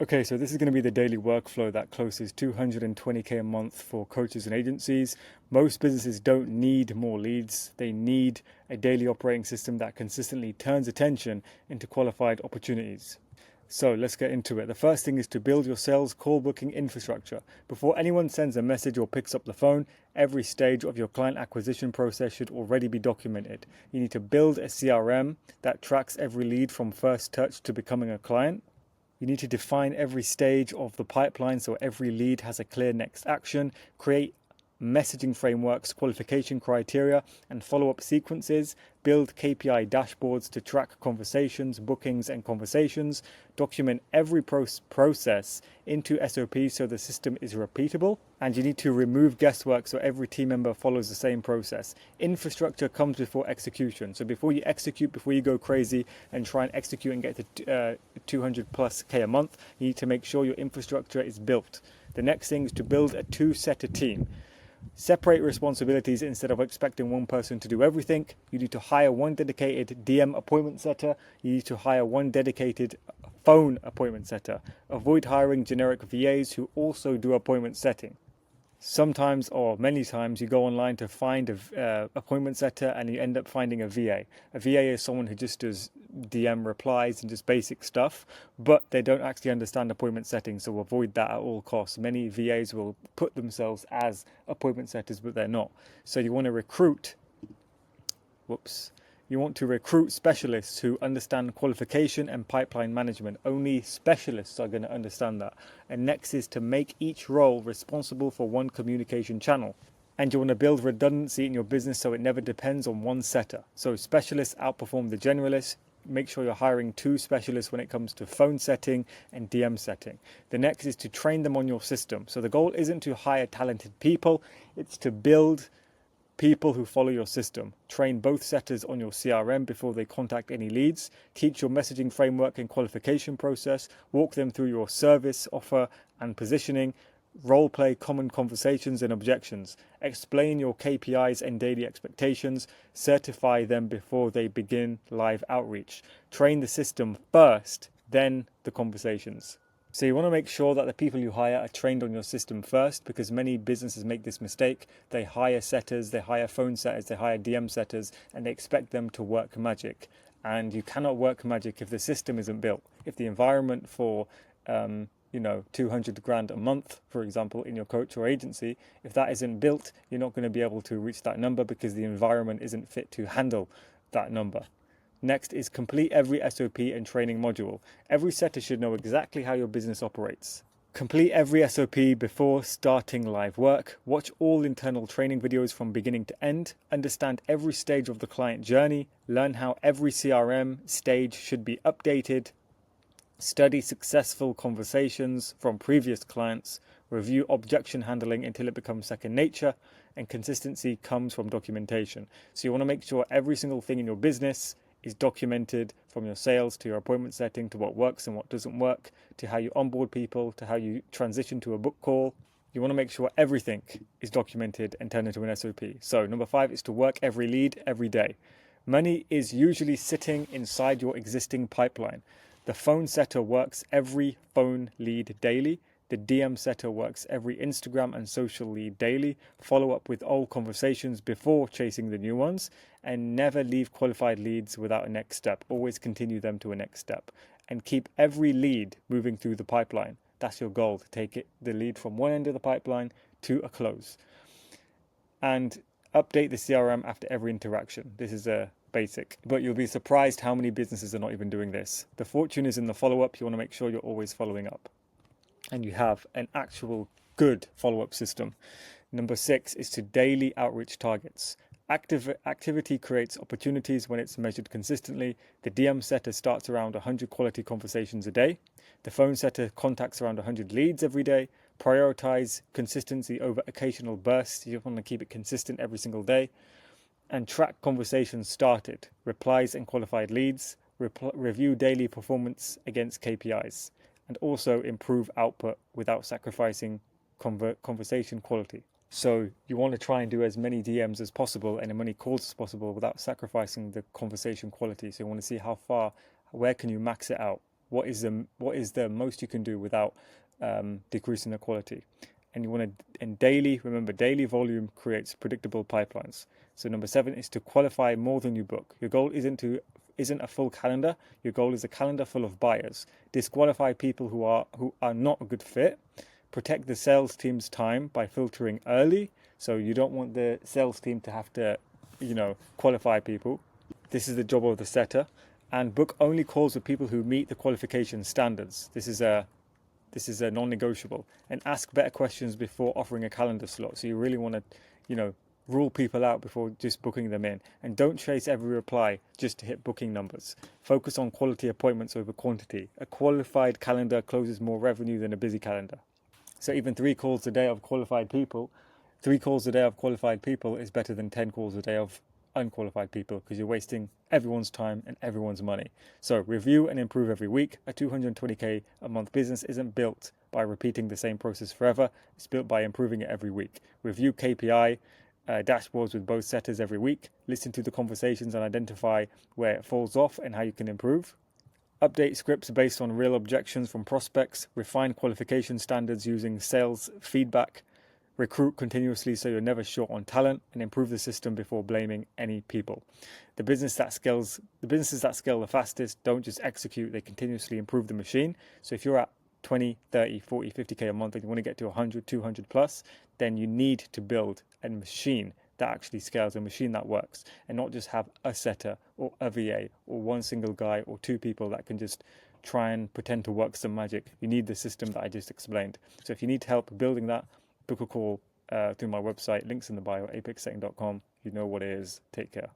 Okay, so this is going to be the daily workflow that closes 220K a month for coaches and agencies. Most businesses don't need more leads. They need a daily operating system that consistently turns attention into qualified opportunities. So let's get into it. The first thing is to build your sales call booking infrastructure. Before anyone sends a message or picks up the phone, every stage of your client acquisition process should already be documented. You need to build a CRM that tracks every lead from first touch to becoming a client. You need to define every stage of the pipeline so every lead has a clear next action. Create messaging frameworks, qualification criteria, and follow-up sequences. Build KPI dashboards to track conversations, bookings, and conversations. Document every process into SOPs so the system is repeatable. And you need to remove guesswork so every team member follows the same process. Infrastructure comes before execution. So before you execute, before you go crazy and try and execute and get to 200 plus K a month, you need to make sure your infrastructure is built. The next thing is to build a two-setter team. Separate responsibilities instead of expecting one person to do everything. You need to hire one dedicated DM appointment setter. You need to hire one dedicated phone appointment setter. Avoid hiring generic VAs who also do appointment setting. Sometimes, or many times, you go online to find a appointment setter and you end up finding a VA. A VA is someone who just does DM replies and just basic stuff, but they don't actually understand appointment settings, so avoid that at all costs. Many VAs will put themselves as appointment setters, but they're not. So you want to recruit specialists who understand qualification and pipeline management. Only specialists are going to understand that. And next is to make each role responsible for one communication channel. And you want to build redundancy in your business so it never depends on one setter. So specialists outperform the generalists. Make sure you're hiring two specialists when it comes to phone setting and DM setting. The next is to train them on your system. So the goal isn't to hire talented people, it's to build people who follow your system. Train both setters on your CRM before they contact any leads. Teach your messaging framework and qualification process. Walk them through your service, offer, and positioning. Role play common conversations and objections. Explain your KPIs and daily expectations. Certify them before they begin live outreach. Train the system first, then the conversations. So you want to make sure that the people you hire are trained on your system first, because many businesses make this mistake. They hire setters, they hire phone setters, they hire DM setters, and they expect them to work magic. And you cannot work magic if the system isn't built. If the environment for 200 grand a month, for example, in your coach or agency, if that isn't built, you're not going to be able to reach that number because the environment isn't fit to handle that number. Next is complete every SOP and training module. Every setter should know exactly how your business operates. Complete every SOP before starting live work. Watch all internal training videos from beginning to end. Understand every stage of the client journey. Learn how every CRM stage should be updated. Study successful conversations from previous clients. Review objection handling until it becomes second nature. And consistency comes from documentation. So you want to make sure every single thing in your business is documented, from your sales to your appointment setting to what works and what doesn't work, to how you onboard people, to how you transition to a book call. You want to make sure everything is documented and turned into an SOP. So number 5 is to work every lead every day. Money is usually sitting inside your existing pipeline. The phone setter works every phone lead daily. The DM setter works every Instagram and social lead daily. Follow up with old conversations before chasing the new ones, and never leave qualified leads without a next step. Always continue them to a next step, and keep every lead moving through the pipeline. That's your goal, to take the lead from one end of the pipeline to a close. And update the CRM after every interaction. This is a basic, but you'll be surprised how many businesses are not even doing this. The fortune is in the follow-up. You want to make sure you're always following up, and you have an actual good follow-up system. Number 6 is to daily outreach targets. Activity creates opportunities when it's measured consistently. The DM setter starts around 100 quality conversations a day. The phone setter contacts around 100 leads every day. Prioritize consistency over occasional bursts. You want to keep it consistent every single day. And track conversations started, replies and qualified leads. Review daily performance against KPIs. And also improve output without sacrificing conversation quality. So you want to try and do as many DMs as possible and as many calls as possible without sacrificing the conversation quality. So you want to see where can you max it out. What is the most you can do without decreasing the quality? And you want to, and daily, remember, daily volume creates predictable pipelines. So number 7 is to qualify more than you book. Your goal isn't a full calendar. Your goal is a calendar full of buyers. Disqualify people who are not a good fit. Protect the sales team's time by filtering early. So you don't want the sales team to have to, qualify people. This is the job of the setter. And book only calls with people who meet the qualification standards. This is a non-negotiable. And ask better questions before offering a calendar slot. So you really want to, rule people out before just booking them in. And don't chase every reply just to hit booking numbers. Focus on quality appointments over quantity. A qualified calendar closes more revenue than a busy calendar. So even 3 calls a day of qualified people is better than 10 calls a day of unqualified people, because you're wasting everyone's time and everyone's money. So review and improve every week. A 220k a month business isn't built by repeating the same process forever. It's built by improving it every week. Review KPI dashboards with both setters every week. Listen to the conversations and identify where it falls off and how you can improve. Update scripts based on real objections from prospects. Refine qualification standards using sales feedback. Recruit continuously so you're never short on talent, and improve the system before blaming any people. The businesses that scale the fastest don't just execute, they continuously improve the machine. So if you're at 20, 30, 40, 50k a month and you want to get to 100, 200 plus, then you need to build a machine that actually scales, a machine that works, and not just have a setter or a VA or one single guy or 2 people that can just try and pretend to work some magic. You need the system that I just explained. So if you need help building that, book a call through my website, links in the bio, apexsetting.com. You know what it is. Take care.